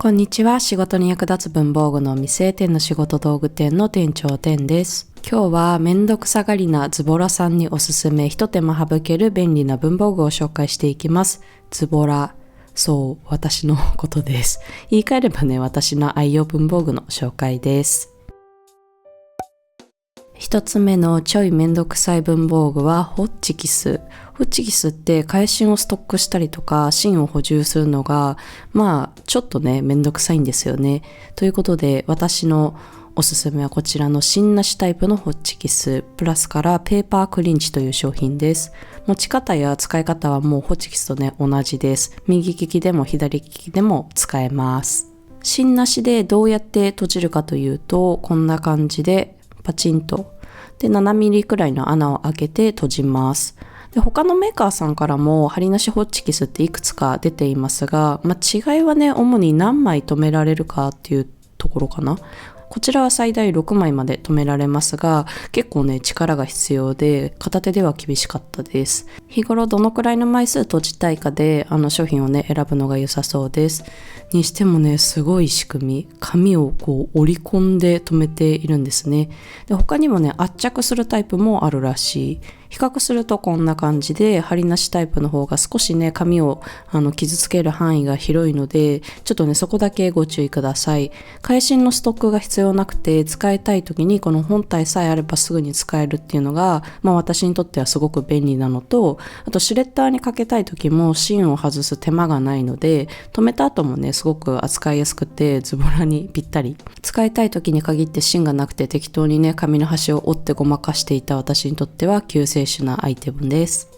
こんにちは。仕事に役立つ文房具のお店、天の仕事道具店の店長天です。今日はめんどくさがりなズボラさんにおすすめ、一手間省ける便利な文房具を紹介していきます。ズボラ。そう、私のことです。言い換えればね、私の愛用文房具の紹介です。一つ目のちょいめんどくさい文房具はホッチキス。ホッチキスって返しをストックしたりとか芯を補充するのがちょっとねめんどくさいんですよね。ということで私のおすすめはこちらの芯なしタイプのホッチキスプラスからペーパークリンチという商品です。持ち方や使い方はもうホッチキスとね同じです。右利きでも左利きでも使えます。芯なしでどうやって閉じるかというとこんな感じでパチンとで7ミリくらいの穴を開けて閉じます。で他のメーカーさんからも針なしホッチキスっていくつか出ていますが、違いはね主に何枚留められるかっていうところかな。こちらは最大6枚まで留められますが、結構ね力が必要で片手では厳しかったです。日頃どのくらいの枚数閉じたいかで商品をね選ぶのが良さそうです。にしてもねすごい仕組み、紙をこう折り込んで留めているんですね。で他にもね圧着するタイプもあるらしい。比較するとこんな感じで針なしタイプの方が少しね紙を傷つける範囲が広いのでちょっとねそこだけご注意ください。返しのストックが必要なくて使いたい時にこの本体さえあればすぐに使えるっていうのが私にとってはすごく便利なのと、あとシュレッダーにかけたい時も芯を外す手間がないので留めた後もねすごく扱いやすくてズボラにぴったり。使いたい時に限って芯がなくて適当にね紙の端を折ってごまかしていた私にとっては救世主なアイテムです。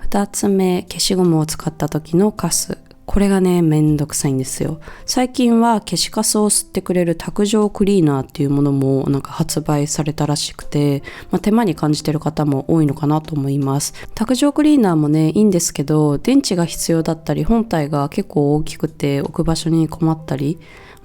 2つ目、消しゴムを使った時のカス。これがねめんどくさいんですよ。最近は消しカスを吸ってくれる卓上クリーナーっていうものも発売されたらしくて、手間に感じてる方も多いのかなと思います。卓上クリーナーもねいいんですけど、電池が必要だったり本体が結構大きくて置く場所に困ったり、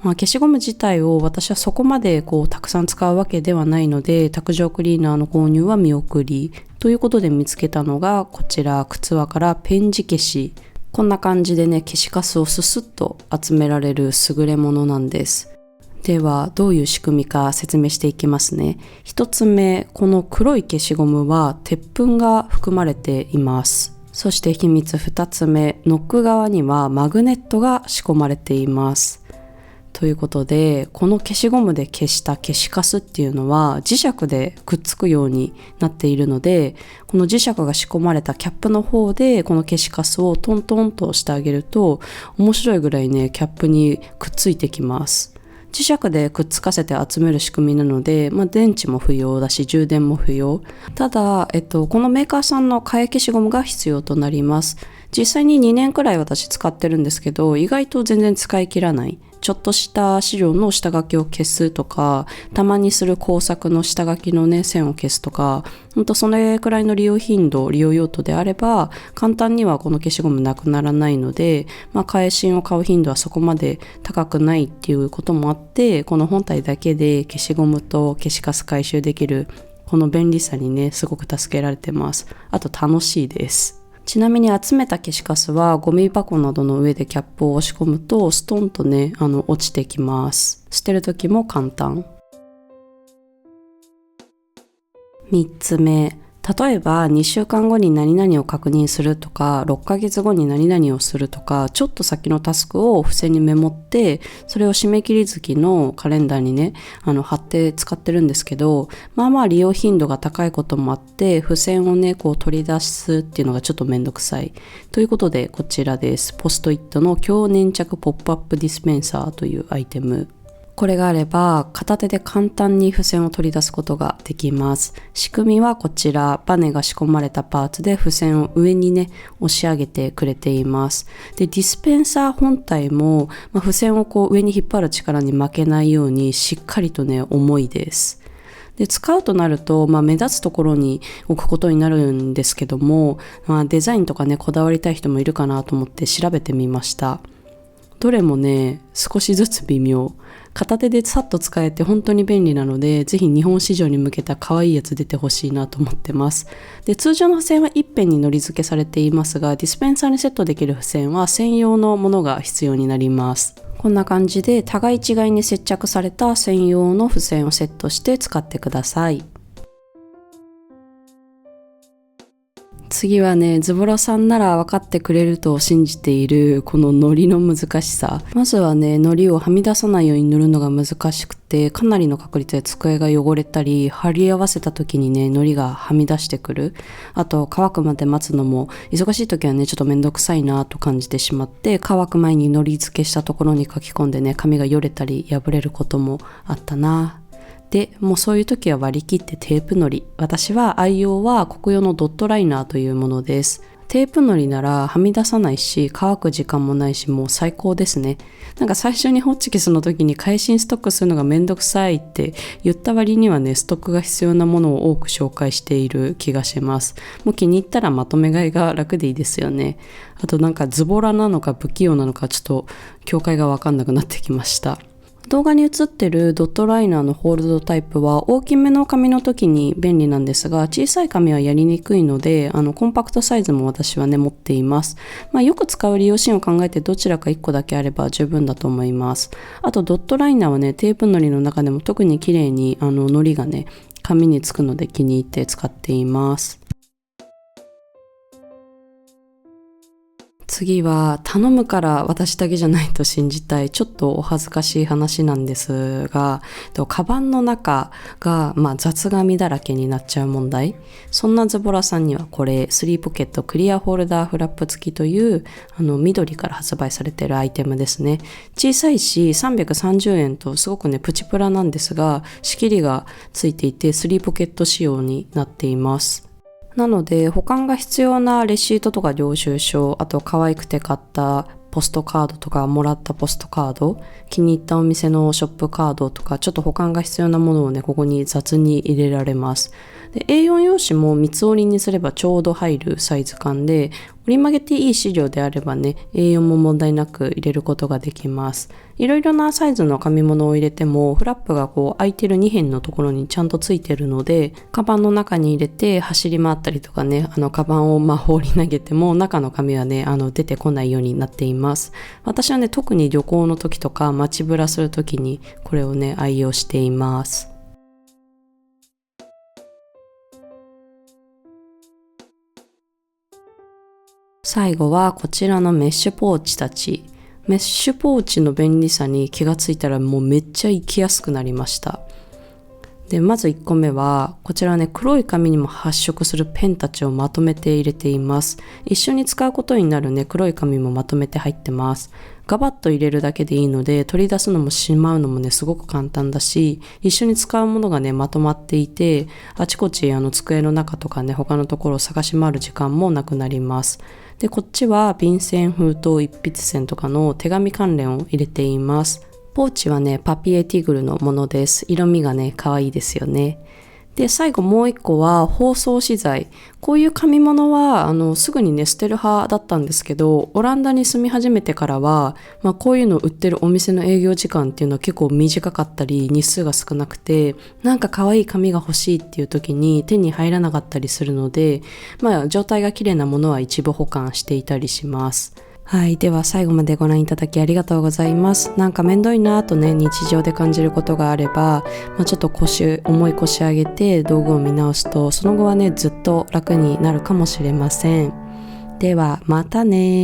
消しゴム自体を私はそこまでたくさん使うわけではないので卓上クリーナーの購入は見送りということで見つけたのがこちら、靴輪からペン字消し。こんな感じでね消しカスをススッと集められる優れものなんです。ではどういう仕組みか説明していきますね。一つ目、この黒い消しゴムは鉄粉が含まれています。そして秘密二つ目、ノック側にはマグネットが仕込まれています。ということでこの消しゴムで消した消しカスっていうのは磁石でくっつくようになっているので、この磁石が仕込まれたキャップの方でこの消しカスをトントンとしてあげると面白いぐらいねキャップにくっついてきます。磁石でくっつかせて集める仕組みなので、電池も不要だし充電も不要。ただ、このメーカーさんの替え消しゴムが必要となります。実際に2年くらい私使ってるんですけど、意外と全然使い切らない。ちょっとした資料の下書きを消すとか、たまにする工作の下書きのね線を消すとか、それくらいの利用用途であれば簡単にはこの消しゴムなくならないので、替え芯を買う頻度はそこまで高くないっていうこともあって、この本体だけで消しゴムと消しカス回収できるこの便利さにねすごく助けられてます。あと楽しいです。ちなみに集めた消しカスはゴミ箱などの上でキャップを押し込むとストンとね落ちてきます。捨てる時も簡単。3つ目、例えば2週間後に何々を確認するとか6ヶ月後に何々をするとか、ちょっと先のタスクを付箋にメモってそれを締め切り月のカレンダーにね貼って使ってるんですけど、利用頻度が高いこともあって付箋をね取り出すっていうのがちょっとめんどくさいということで、こちらです。ポストイットの強粘着ポップアップディスペンサーというアイテム。これがあれば片手で簡単に付箋を取り出すことができます。仕組みはこちら、バネが仕込まれたパーツで付箋を上にね押し上げてくれています。でディスペンサー本体も、付箋を上に引っ張る力に負けないようにしっかりとね重いです。で使うとなると、目立つところに置くことになるんですけども、デザインとかねこだわりたい人もいるかなと思って調べてみました。どれもね少しずつ微妙。片手でさっと使えて本当に便利なので、ぜひ日本市場に向けた可愛いやつ出てほしいなと思ってます。で、通常の付箋は一辺にのり付けされていますが、ディスペンサーにセットできる付箋は専用のものが必要になります。こんな感じで互い違いに接着された専用の付箋をセットして使ってください。次はね、ズボラさんなら分かってくれると信じているこの糊の難しさ。まずはね、糊をはみ出さないように塗るのが難しくて、かなりの確率で机が汚れたり、貼り合わせた時にね、糊がはみ出してくる。あと、乾くまで待つのも、忙しい時はね、ちょっとめんどくさいなと感じてしまって、乾く前に糊付けしたところに書き込んでね、紙がよれたり破れることもあったな。で、もうそういう時は割り切ってテープのり。私は愛用は国用のドットライナーというものです。テープのりならはみ出さないし、乾く時間もないし、もう最高ですね。なんか最初にホッチキスの時に返しにストックするのがめんどくさいって言った割にはね、ストックが必要なものを多く紹介している気がします。もう気に入ったらまとめ買いが楽でいいですよね。あとなんかズボラなのか不器用なのかちょっと境界がわかんなくなってきました。動画に映ってるドットライナーのホールドタイプは大きめの紙の時に便利なんですが、小さい紙はやりにくいので、コンパクトサイズも私はね、持っています。よく使う利用シーンを考えてどちらか1個だけあれば十分だと思います。あとドットライナーはね、テープのりの中でも特に綺麗にのりがね、紙につくので気に入って使っています。次は頼むから私だけじゃないと信じたいちょっとお恥ずかしい話なんですが、カバンの中が、雑紙だらけになっちゃう問題。そんなズボラさんにはこれ3ポケットクリアホルダーフラップ付きという緑から発売されているアイテムですね。小さいし330円とすごくねプチプラなんですが、仕切りがついていて3ポケット仕様になっています。なので保管が必要なレシートとか領収書、あと可愛くて買ったポストカードとかもらったポストカード、気に入ったお店のショップカードとかちょっと保管が必要なものをねここに雑に入れられます。で A4 用紙も三つ折りにすればちょうど入るサイズ感で、折り曲げていい資料であればね A4 も問題なく入れることができます。いろいろなサイズの紙物を入れてもフラップがこう空いてる2辺のところにちゃんとついてるので、カバンの中に入れて走り回ったりとかね、カバンを放り投げても中の紙はね出てこないようになっています。私はね特に旅行の時とか街ぶらする時にこれをね愛用しています。最後はこちらのメッシュポーチたち。メッシュポーチの便利さに気がついたらもうめっちゃ行きやすくなりました。で、まず1個目は、こちらはね、黒い紙にも発色するペンたちをまとめて入れています。一緒に使うことになるね、黒い紙もまとめて入ってます。ガバッと入れるだけでいいので、取り出すのもしまうのもね、すごく簡単だし、一緒に使うものがね、まとまっていて、あちこち机の中とかね、他のところを探し回る時間もなくなります。で、こっちは便箋、封筒、一筆箋とかの手紙関連を入れています。ポーチはね、パピエティグルのものです。色味がね、可愛いですよね。で、最後もう一個は包装資材。こういう紙物は、すぐにね、捨てる派だったんですけど、オランダに住み始めてからは、こういうの売ってるお店の営業時間っていうのは結構短かったり、日数が少なくて、なんか可愛い紙が欲しいっていう時に手に入らなかったりするので、状態が綺麗なものは一部保管していたりします。はい。では最後までご覧いただきありがとうございます。なんかめんどいなぁとね、日常で感じることがあれば、ちょっと重い腰上げて道具を見直すと、その後はね、ずっと楽になるかもしれません。では、またね。